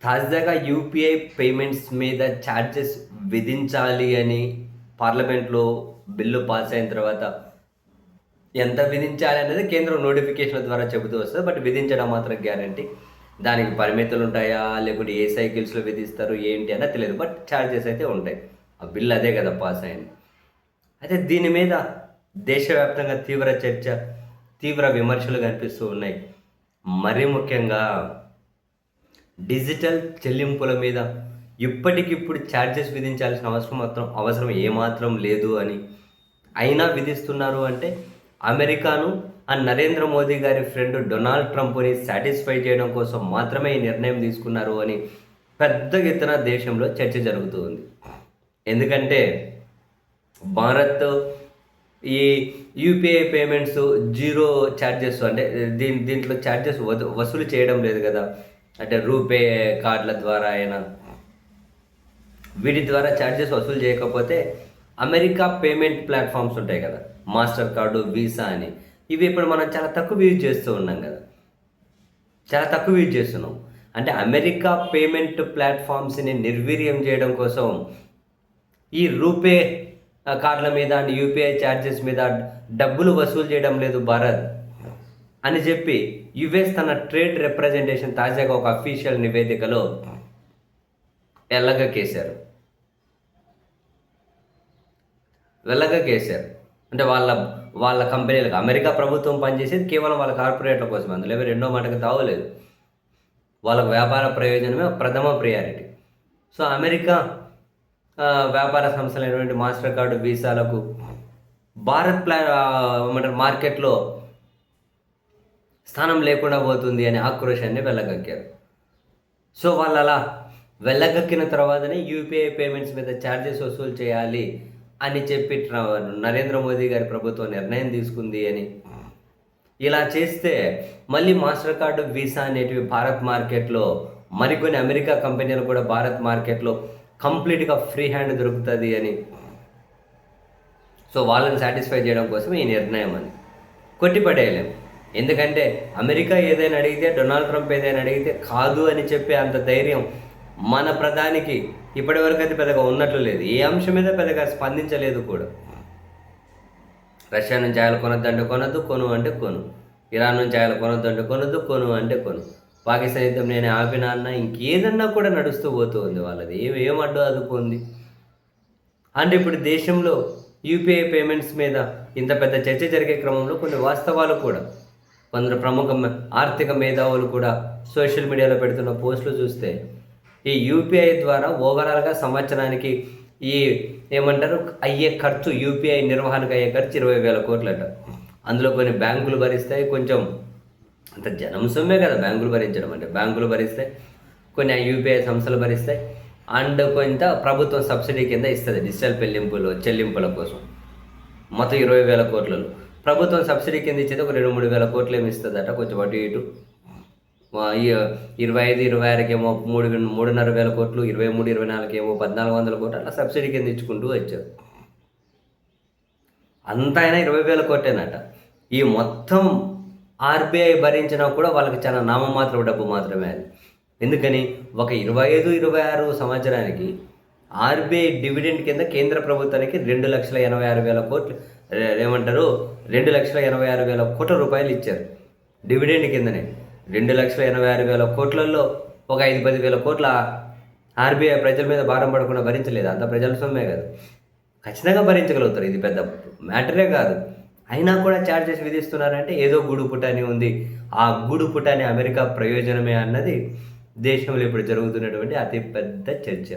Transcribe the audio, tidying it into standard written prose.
తాజాగా UPI payments మీద charges విధించాలి అని పార్లమెంట్‌లో బిల్లు పాస్ అయిన తర్వాత ఎంత విధించాలి అనేది కేంద్రం నోటిఫికేషన్ల ద్వారా చెబుతూ వస్తది. బట్ విధించడం మాత్రం గ్యారంటీ. దానికి పరిమితులుంటాయా? లేకుంటే ఏ సైకిల్స్‌లో విధిస్తారు? ఏంటి అన్నది తెలీదు. బట్ ఛార్జెస్ అయితే ఉంటాయి. ఆ బిల్ అదే కదా పాస్ అయింది. అయితే దీని మీద దేశవ్యాప్తంగా తీవ్ర చర్చ, తీవ్ర విమర్శలు కనిపిస్తూ ఉన్నాయి. మరీ ముఖ్యంగా డిజిటల్ చెల్లింపుల మీద ఇప్పటికిప్పుడు ఛార్జెస్ విధించాల్సిన అవసరం ఏమాత్రం లేదు అని, అయినా విధిస్తున్నారు అంటే అమెరికాను నరేంద్ర మోదీ గారి ఫ్రెండ్ డొనాల్డ్ ట్రంప్‌ని సాటిస్ఫై చేయడం కోసం మాత్రమే ఈ నిర్ణయం తీసుకున్నారు అని పెద్ద ఎత్తున దేశంలో చర్చ జరుగుతూ ఉంది. ఎందుకంటే భారత్ ఈ యూపీఐ పేమెంట్స్ జీరో ఛార్జెస్ అంటే దీంట్లో ఛార్జెస్ వసూలు చేయడం లేదు కదా. అంటే రూపే కార్డుల ద్వారా అయినా వీటి ద్వారా ఛార్జెస్ వసూలు చేయకపోతే అమెరికా పేమెంట్ ప్లాట్ఫామ్స్ ఉంటాయి కదా, మాస్టర్ కార్డు, వీసా అని, ఇవి ఇప్పుడు మనం చాలా తక్కువ యూజ్ చేస్తూ ఉన్నాం కదా, చాలా తక్కువ యూజ్ చేస్తున్నాం. అంటే అమెరికా పేమెంట్ ప్లాట్ఫామ్స్ని నిర్వీర్యం చేయడం కోసం ఈ రూపే కార్డుల మీద అండ్ యూపీఐ ఛార్జెస్ మీద డబ్బులు వసూలు చేయడం లేదు భారత్ అని చెప్పి యుఎస్ తన ట్రేడ్ రిప్రజెంటేషన్ తాజాగా ఒక అఫీషియల్ నివేదికలో వెళ్ళగక్కేశారు. అంటే వాళ్ళ కంపెనీలకు అమెరికా ప్రభుత్వం పనిచేసేది కేవలం వాళ్ళ కార్పొరేట్ల కోసం, అందులో రెండో మాటకు తావలేదు. వాళ్ళకు వ్యాపార ప్రయోజనమే ప్రథమ ప్రియారిటీ. సో అమెరికా వ్యాపార సంస్థలైనటువంటి మాస్టర్ కార్డు, వీసాలకు భారత్ మార్కెట్లో స్థానం లేకుండా పోతుంది అనే ఆక్రోశాన్ని వెళ్ళగక్కారు. సో వాళ్ళు అలా వెళ్ళగక్కిన తర్వాతనే యూపీఐ పేమెంట్స్ మీద ఛార్జెస్ వసూలు చేయాలి అని చెప్పి నరేంద్ర మోదీ గారి ప్రభుత్వం నిర్ణయం తీసుకుంది అని. ఇలా చేస్తే మళ్ళీ మాస్టర్ కార్డు, వీసా అనేటివి భారత్ మార్కెట్లో మరికొన్ని అమెరికా కంపెనీలు కూడా భారత్ మార్కెట్లో కంప్లీట్గా ఫ్రీ హ్యాండ్ దొరుకుతుంది అని. సో వాళ్ళని సాటిస్ఫై చేయడం కోసం ఈ నిర్ణయం అని కొట్టిపడేయలేం. ఎందుకంటే అమెరికా ఏదైనా అడిగితే, డొనాల్డ్ ట్రంప్ ఏదైనా అడిగితే కాదు అని చెప్పే అంత ధైర్యం మన ప్రధానికి ఇప్పటివరకు అయితే పెద్దగా ఉన్నట్లు లేదు. ఏ అంశం మీద పెద్దగా స్పందించలేదు కూడా. రష్యా నుంచి ఆయిల్ కొనొద్దంటే కొనొద్దు, కొను అంటే కొను. ఇరాన్ నుంచి ఆయిల్ కొనొద్దంటే కొనొద్దు, కొను అంటే కొను. పాకిస్తాన్ యుద్ధం నేను ఆపినా అన్న ఇంకేదన్నా కూడా నడుస్తూ పోతూ ఉంది వాళ్ళది. ఏం అడ్డు అదుపుంది అంటే ఇప్పుడు దేశంలో యూపీఐ పేమెంట్స్ మీద ఇంత పెద్ద చర్చ జరిగే క్రమంలో కొన్ని వాస్తవాలు కూడా కొందరు ప్రముఖ ఆర్థిక మేధావులు కూడా సోషల్ మీడియాలో పెడుతున్న పోస్టులు చూస్తే ఈ యూపీఐ ద్వారా ఓవరాల్గా సంవత్సరానికి ఈ ఏమంటారు అయ్యే ఖర్చు, యూపీఐ నిర్వహణకు అయ్యే ఖర్చు 20,000 కోట్లట. అందులో కొన్ని బ్యాంకులు భరిస్తాయి, కొంచెం అంత జనం సొమ్మే కదా బ్యాంకులు భరించడం అంటే, బ్యాంకులు భరిస్తాయి, కొన్ని యూపీఐ సంస్థలు భరిస్తాయి, అండ్ కొంత ప్రభుత్వం సబ్సిడీ కింద ఇస్తుంది డిజిటల్ చెల్లింపుల కోసం. మొత్తం 20,000 కోట్లలో ప్రభుత్వం సబ్సిడీ కింద ఇచ్చేది ఒక 2-3 వేల కోట్లు ఏమి ఇస్తుందట, కొంచెం అటు ఇటు. 25-26 ఏమో 3,500 కోట్లు, 23-24 ఏమో 1,400 కోట్లు అట్లా సబ్సిడీ కింద ఇచ్చుకుంటూ వచ్చారు. అంతా అయినా 20,000 కోట్లేనట. ఈ మొత్తం ఆర్బీఐ భరించినా కూడా వాళ్ళకి చాలా నామమాత్రపు డబ్బు మాత్రమే అది. ఎందుకని ఒక 25-26 సంవత్సరానికి ఆర్బీఐ డివిడెండ్ కింద కేంద్ర ప్రభుత్వానికి 2,86,000 కోట్లు ఏమంటారు 2,86,000 కోట్ల రూపాయలు ఇచ్చారు డివిడెండ్ కిందనే. 2,86,000 కోట్లలో ఒక 5-10 వేల కోట్ల ఆర్బీఐ ప్రజల మీద భారం పడకుండా భరించలేదు. అంత ప్రజల సొమ్మే కాదు, ఖచ్చితంగా భరించగలుగుతారు, ఇది పెద్ద మ్యాటరే కాదు. అయినా కూడా ఛార్జెస్ విధిస్తున్నారంటే ఏదో గూడు పుటాని ఉంది. ఆ గూడు పుటాని అమెరికా ప్రయోజనమే అన్నది దేశంలో ఇప్పుడు జరుగుతున్నటువంటి అతి పెద్ద చర్చ.